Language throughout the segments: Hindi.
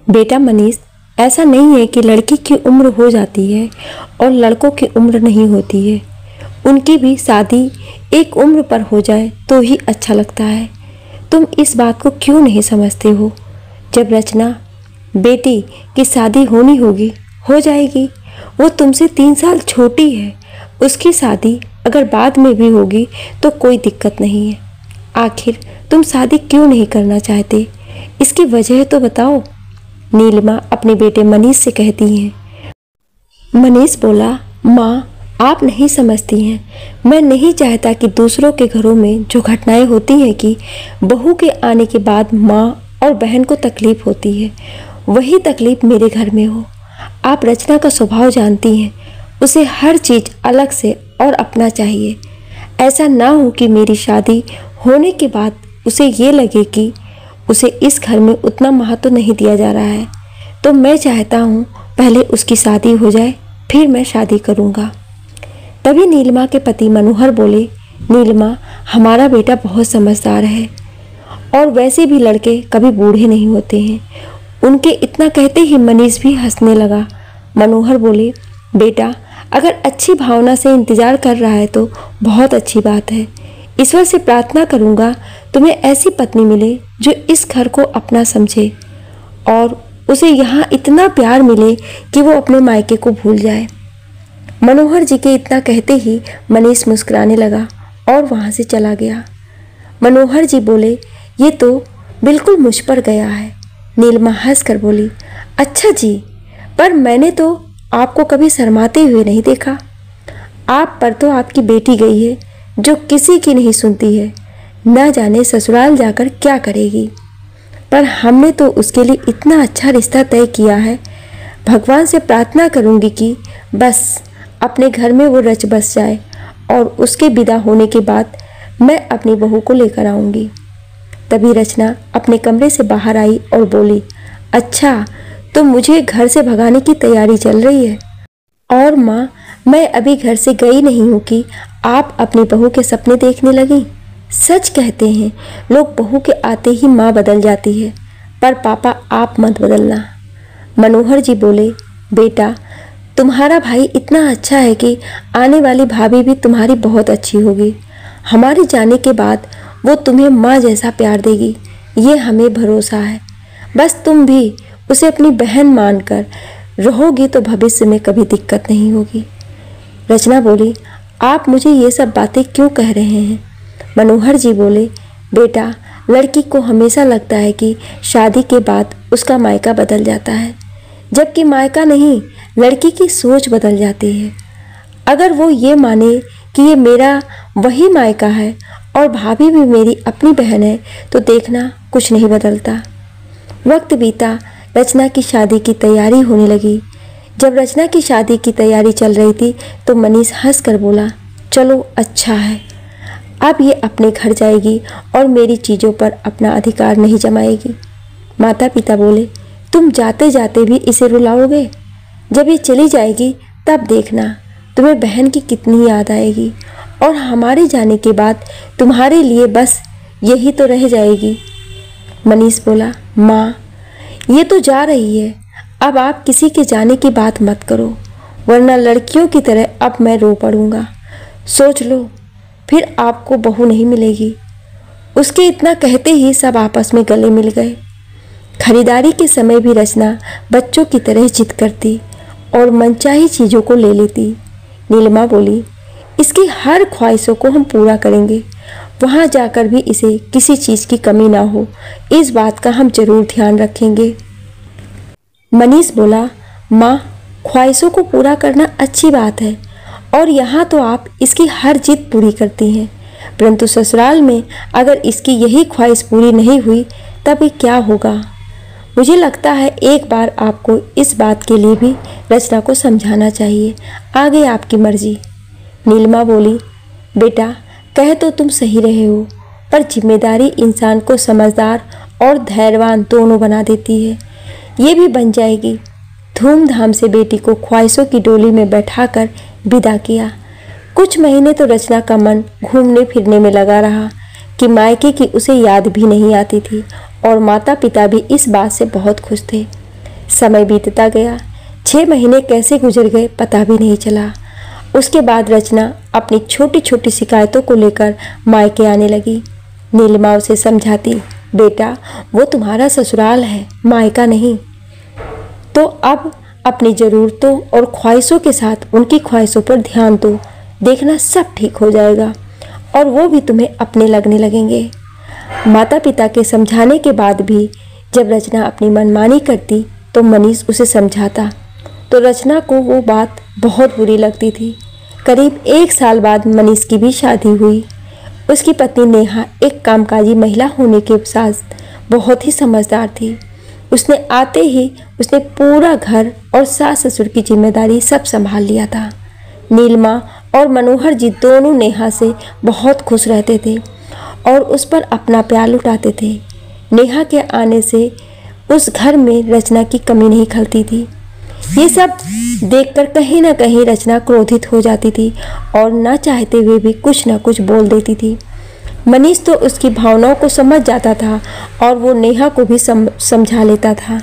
बेटा मनीष, ऐसा नहीं है कि लड़की की उम्र हो जाती है और लड़कों की उम्र नहीं होती है। उनकी भी शादी एक उम्र पर हो जाए तो ही अच्छा लगता है। तुम इस बात को क्यों नहीं समझते हो? जब रचना बेटी की शादी होनी होगी, हो जाएगी। वो तुमसे 3 साल छोटी है। उसकी शादी अगर बाद में भी होगी तो कोई दिक्कत नहीं है। आखिर तुम शादी क्यों नहीं करना चाहते? इसकी वजह तो बताओ। नीलिमा अपने बेटे मनीष से कहती हैं। मनीष बोला, माँ आप नहीं समझती हैं। मैं नहीं चाहता कि दूसरों के घरों में जो घटनाएं होती हैं कि बहू के आने के बाद माँ और बहन को तकलीफ होती है, वही तकलीफ मेरे घर में हो। आप रचना का स्वभाव जानती हैं। उसे हर चीज़ अलग से और अपना चाहिए। ऐसा ना हो कि मेरी शादी होने के बाद उसे ये लगे कि उसे इस घर में उतना महत्व नहीं दिया जा रहा है। तो मैं चाहता हूँ पहले उसकी शादी हो जाए, फिर मैं शादी करूँगा। तभी नीलिमा के पति मनोहर बोले, नीलिमा हमारा बेटा बहुत समझदार है और वैसे भी लड़के कभी बूढ़े नहीं होते हैं। उनके इतना कहते ही मनीष भी हंसने लगा। मनोहर बोले, बेटा अगर अच्छी भावना से इंतजार कर रहा है तो बहुत अच्छी बात है। ईश्वर से प्रार्थना करूँगा तुम्हें ऐसी पत्नी मिले जो इस घर को अपना समझे और उसे यहाँ इतना प्यार मिले कि वो अपने मायके को भूल जाए। मनोहर जी के इतना कहते ही मनीष मुस्कुराने लगा और वहाँ से चला गया। मनोहर जी बोले, ये तो बिल्कुल मुझ पर गया है। नीलिमा हंस कर बोली, अच्छा जी, पर मैंने तो आपको कभी शर्माते हुए नहीं देखा। आप पर तो आपकी बेटी गई है जो किसी की नहीं सुनती है। न जाने ससुराल जाकर क्या करेगी। पर हमने तो उसके लिए इतना अच्छा रिश्ता तय किया है। भगवान से प्रार्थना करूंगी कि बस अपने घर में वो रच बस जाए और उसके विदा होने के बाद मैं अपनी बहू को लेकर आऊंगी। तभी रचना अपने कमरे से बाहर आई और बोली, अच्छा तो मुझे घर से भगाने की तैयारी चल रही है। और माँ, मैं अभी घर से गई नहीं हूँ कि आप अपनी बहू के सपने देखने लगी। सच कहते हैं लोग बहू के आते ही माँ बदल जाती है, पर पापा आप मत बदलना। मनोहर जी बोले, बेटा तुम्हारा भाई इतना अच्छा है कि आने वाली भाभी भी तुम्हारी बहुत अच्छी होगी। हमारे जाने के बाद वो तुम्हें माँ जैसा प्यार देगी, ये हमें भरोसा है। बस तुम भी उसे अपनी बहन मानकर रहोगी तो भविष्य में कभी दिक्कत नहीं होगी। रचना बोली, आप मुझे ये सब बातें क्यों कह रहे हैं? मनोहर जी बोले, बेटा लड़की को हमेशा लगता है कि शादी के बाद उसका मायका बदल जाता है, जबकि मायका नहीं, लड़की की सोच बदल जाती है। अगर वो ये माने कि ये मेरा वही मायका है और भाभी भी मेरी अपनी बहन है तो देखना कुछ नहीं बदलता। वक्त बीता, रचना की शादी की तैयारी होने लगी। जब रचना की शादी की तैयारी चल रही थी तो मनीष हंस कर बोला, चलो अच्छा है, अब ये अपने घर जाएगी और मेरी चीज़ों पर अपना अधिकार नहीं जमाएगी। माता पिता बोले, तुम जाते जाते भी इसे रुलाओगे? जब ये चली जाएगी तब देखना तुम्हें बहन की कितनी याद आएगी और हमारे जाने के बाद तुम्हारे लिए बस यही तो रह जाएगी। मनीष बोला, माँ ये तो जा रही है, अब आप किसी के जाने की बात मत करो, वरना लड़कियों की तरह अब मैं रो पड़ूंगा। सोच लो, फिर आपको बहू नहीं मिलेगी। उसके इतना कहते ही सब आपस में गले मिल गए। खरीदारी के समय भी रचना बच्चों की तरह जिद करती और मनचाही चीज़ों को ले लेती। नीलिमा बोली, इसकी हर ख्वाहिशों को हम पूरा करेंगे, वहाँ जाकर भी इसे किसी चीज़ की कमी ना हो, इस बात का हम जरूर ध्यान रखेंगे। मनीष बोला, माँ ख्वाहिशों को पूरा करना अच्छी बात है और यहाँ तो आप इसकी हर जिद पूरी करती हैं, परंतु ससुराल में अगर इसकी यही ख्वाहिश पूरी नहीं हुई तब क्या होगा? मुझे लगता है एक बार आपको इस बात के लिए भी रचना को समझाना चाहिए। आगे आपकी मर्जी। नीलिमा बोली, बेटा कह तो तुम सही रहे हो, पर जिम्मेदारी इंसान को समझदार और धैर्यवान दोनों बना देती है। ये भी बन जाएगी। धूमधाम से बेटी को ख्वाहिशों की डोली में बैठाकर विदा किया। कुछ महीने तो रचना का मन घूमने फिरने में लगा रहा कि मायके की उसे याद भी नहीं आती थी और माता पिता भी इस बात से बहुत खुश थे। समय बीतता गया। 6 महीने कैसे गुजर गए पता भी नहीं चला। उसके बाद रचना अपनी छोटी छोटी शिकायतों को लेकर मायके आने लगी। नीलिमा उसे समझाती, बेटा वो तुम्हारा ससुराल है, मायका नहीं। तो अब अपनी ज़रूरतों और ख्वाहिशों के साथ उनकी ख्वाहिशों पर ध्यान दो, देखना सब ठीक हो जाएगा और वो भी तुम्हें अपने लगने लगेंगे। माता पिता के समझाने के बाद भी जब रचना अपनी मनमानी करती तो मनीष उसे समझाता तो रचना को वो बात बहुत बुरी लगती थी। करीब 1 साल बाद मनीष की भी शादी हुई। उसकी पत्नी नेहा एक कामकाजी महिला होने के साथ बहुत ही समझदार थी। उसने आते ही उसने पूरा घर और सास ससुर की जिम्मेदारी सब संभाल लिया था। नीलिमा और मनोहर जी दोनों नेहा से बहुत खुश रहते थे और उस पर अपना प्यार लुटाते थे। नेहा के आने से उस घर में रचना की कमी नहीं खलती थी। ये सब देखकर कहीं ना कहीं रचना क्रोधित हो जाती थी और ना चाहते हुए भी कुछ ना कुछ बोल देती थी। मनीष तो उसकी भावनाओं को समझ जाता था और वो नेहा को भी समझा लेता था।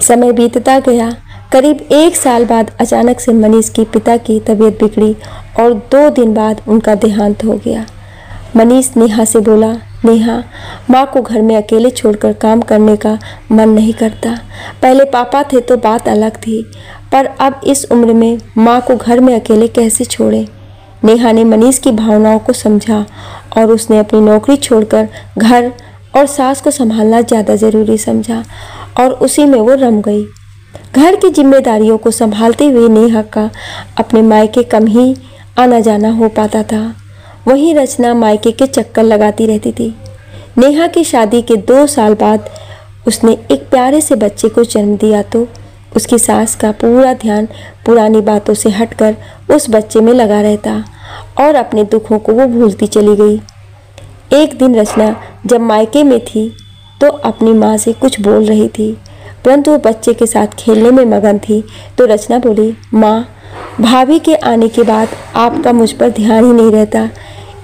समय बीतता गया। करीब 1 साल बाद अचानक से मनीष के पिता की तबीयत बिगड़ी और 2 दिन बाद उनका देहांत हो गया। मनीष नेहा से बोला, नेहा माँ को घर में अकेले छोड़कर काम करने का मन नहीं करता। पहले पापा थे तो बात अलग थी, पर अब इस उम्र में माँ को घर में अकेले कैसे छोड़े। नेहा ने मनीष की भावनाओं को समझा और उसने अपनी नौकरी छोड़कर घर और सास को संभालना ज़्यादा ज़रूरी समझा और उसी में वो रम गई। घर की जिम्मेदारियों को संभालते हुए नेहा का अपने मायके कम ही आना जाना हो पाता था। वहीं रचना मायके के चक्कर लगाती रहती थी। नेहा की शादी के 2 साल बाद उसने एक प्यारे से बच्चे को जन्म दिया तो उसकी सास का पूरा ध्यान पुरानी बातों से हटकर उस बच्चे में लगा रहता और अपने दुखों को वो भूलती चली गई। एक दिन रचना जब मायके में थी तो अपनी माँ से कुछ बोल रही थी, परंतु वो बच्चे के साथ खेलने में मगन थी। तो रचना बोली, माँ भाभी के आने के बाद आपका मुझ पर ध्यान ही नहीं रहता।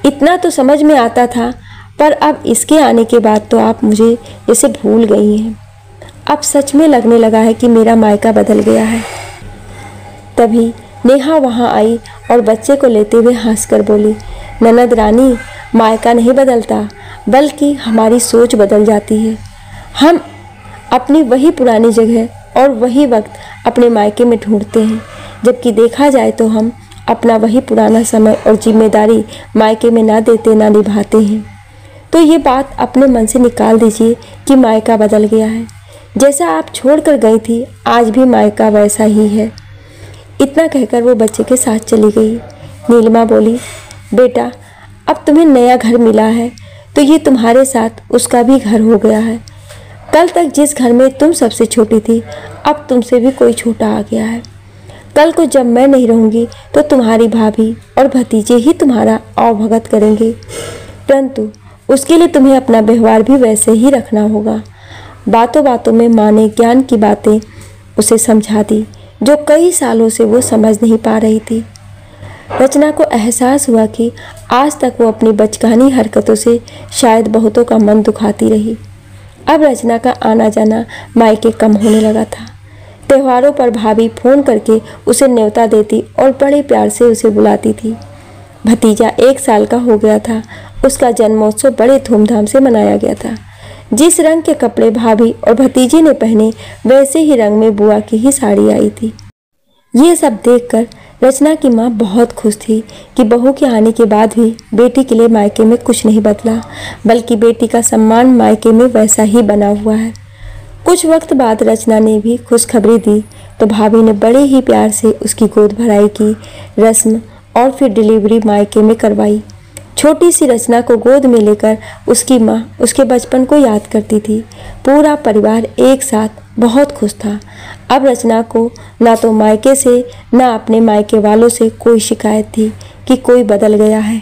इतना तो समझ में आता था, पर अब इसके आने के बाद तो आप मुझे जैसे भूल गई हैं। अब सच में लगने लगा है कि मेरा मायका बदल गया है। तभी नेहा वहाँ आई और बच्चे को लेते हुए हंसकर बोली, ननद रानी मायका नहीं बदलता, बल्कि हमारी सोच बदल जाती है। हम अपनी वही पुरानी जगह और वही वक्त अपने मायके में ढूंढते हैं, जबकि देखा जाए तो हम अपना वही पुराना समय और जिम्मेदारी मायके में ना देते ना निभाते हैं। तो ये बात अपने मन से निकाल दीजिए कि मायका बदल गया है। जैसा आप छोड़कर गई थी आज भी मायका वैसा ही है। इतना कहकर वो बच्चे के साथ चली गई। नीलिमा बोली, बेटा अब तुम्हें नया घर मिला है तो ये तुम्हारे साथ उसका भी घर हो गया है। कल तक जिस घर में तुम सबसे छोटी थी अब तुमसे भी कोई छोटा आ गया है। कल को जब मैं नहीं रहूँगी तो तुम्हारी भाभी और भतीजे ही तुम्हारा आवभगत करेंगे, परंतु उसके लिए तुम्हें अपना व्यवहार भी वैसे ही रखना होगा। बातों बातों में माँ ने ज्ञान की बातें उसे समझा दी जो कई सालों से वो समझ नहीं पा रही थी। रचना को एहसास हुआ कि आज तक वो अपनी बचकानी हरकतों से शायद बहुतों का मन दुखाती रही। अब रचना का आना जाना मायके कम होने लगा था। त्योहारों पर भाभी फ़ोन करके उसे न्योता देती और बड़े प्यार से उसे बुलाती थी। भतीजा 1 साल का हो गया था। उसका जन्मोत्सव बड़े धूमधाम से मनाया गया था। जिस रंग के कपड़े भाभी और भतीजे ने पहने वैसे ही रंग में बुआ की ही साड़ी आई थी। ये सब देखकर रचना की माँ बहुत खुश थी कि बहू के आने के बाद भी बेटी के लिए मायके में कुछ नहीं बदला, बल्कि बेटी का सम्मान मायके में वैसा ही बना हुआ है। कुछ वक्त बाद रचना ने भी खुशखबरी दी तो भाभी ने बड़े ही प्यार से उसकी गोद भराई की रस्म और फिर डिलीवरी मायके में करवाई। छोटी सी रचना को गोद में लेकर उसकी माँ उसके बचपन को याद करती थी। पूरा परिवार एक साथ बहुत खुश था। अब रचना को ना तो मायके से ना अपने मायके वालों से कोई शिकायत थी कि कोई बदल गया है।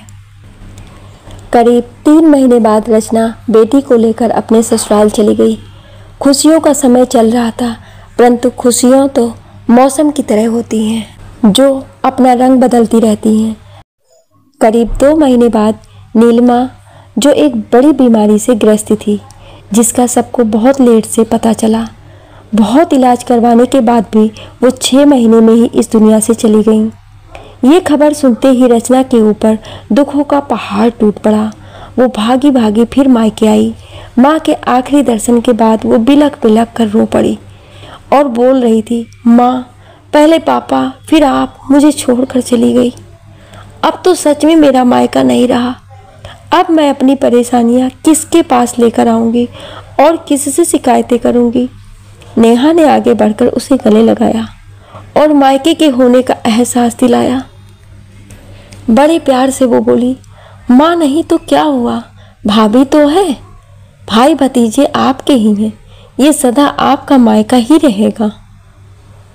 करीब 3 महीने बाद रचना बेटी को लेकर अपने ससुराल चली गई। खुशियों का समय चल रहा था, परंतु खुशियाँ तो मौसम की तरह होती हैं जो अपना रंग बदलती रहती हैं। करीब 2 महीने बाद नीलिमा, जो एक बड़ी बीमारी से ग्रस्त थी जिसका सबको बहुत लेट से पता चला, बहुत इलाज करवाने के बाद भी वो 6 महीने में ही इस दुनिया से चली गईं। ये खबर सुनते ही रचना के ऊपर दुखों का पहाड़ टूट पड़ा। वो भागी भागी फिर मायके आई। माँ के आखिरी दर्शन के बाद वो बिलख बिलख कर रो पड़ी और बोल रही थी, माँ, पहले पापा फिर आप मुझे छोड़कर चली गई। अब तो सच में मेरा मायका नहीं रहा। अब मैं अपनी परेशानियाँ किसके पास लेकर आऊँगी और किससे शिकायतें करूँगी। नेहा ने आगे बढ़कर उसे गले लगाया और मायके के होने का एहसास दिलाया। बड़े प्यार से वो बोली, माँ नहीं तो क्या हुआ, भाभी तो है, भाई भतीजे आपके ही हैं, ये सदा आपका मायका ही रहेगा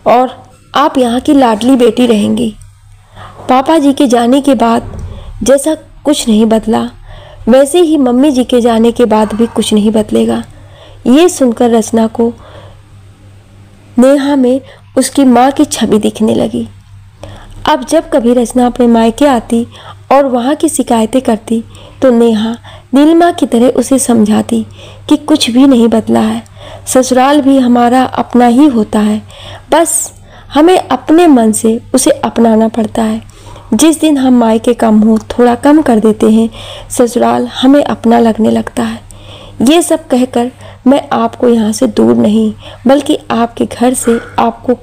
और आप यहाँ की लाडली बेटी रहेंगी। पापा जी के जाने के बाद जैसा कुछ नहीं बदला, वैसे ही मम्मी जी के जाने के बाद भी कुछ नहीं बदलेगा। ये सुनकर रचना को नेहा में उसकी माँ की छवि दिखने लगी। अब जब कभी रचना अपने मायके आती और वहाँ की शिकायतें करती तो नेहा नीलिमा की तरह उसे समझाती कि कुछ भी नहीं बदला है, ससुराल भी हमारा अपना ही होता है, बस हमें अपने मन से उसे अपनाना पड़ता है। जिस दिन हम मायके का मुँह थोड़ा कम कर देते हैं, ससुराल हमें अपना लगने लगता है। ये सब कहकर मैं आपको यहाँ से दूर नहीं बल्कि आपके घर से आपको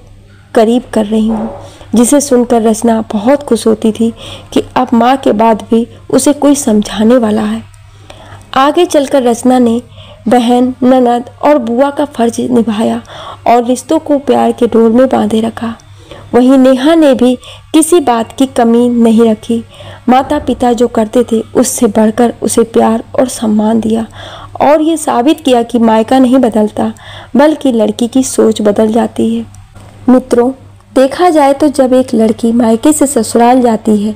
करीब कर रही हूँ। जिसे सुनकर रचना बहुत खुश होती थी कि अब माँ के बाद भी उसे कोई समझाने वाला है। आगे चलकर रचना ने बहन, ननद और बुआ का फर्ज निभाया और रिश्तों को प्यार के डोर में बांधे रखा। वहीं नेहा ने भी किसी बात की कमी नहीं रखी। माता पिता जो करते थे उससे बढ़कर उसे प्यार और सम्मान दिया और ये साबित किया कि मायका नहीं बदलता बल्कि लड़की की सोच बदल जाती है। मित्रों, देखा जाए तो जब एक लड़की मायके से ससुराल जाती है,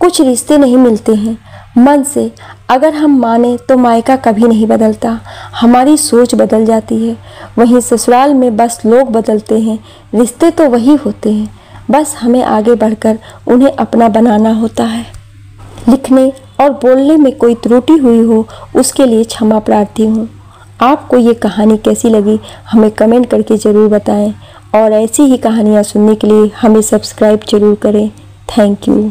कुछ रिश्ते नहीं मिलते हैं मन से, अगर हम माने तो मायका कभी नहीं बदलता, हमारी सोच बदल जाती है। वहीं ससुराल में बस लोग बदलते हैं, रिश्ते तो वही होते हैं, बस हमें आगे बढ़कर उन्हें अपना बनाना होता है। लिखने और बोलने में कोई त्रुटि हुई हो उसके लिए क्षमा प्रार्थी हूँ। आपको ये कहानी कैसी लगी हमें कमेंट करके ज़रूर बताएं और ऐसी ही कहानियाँ सुनने के लिए हमें सब्सक्राइब जरूर करें। Thank you.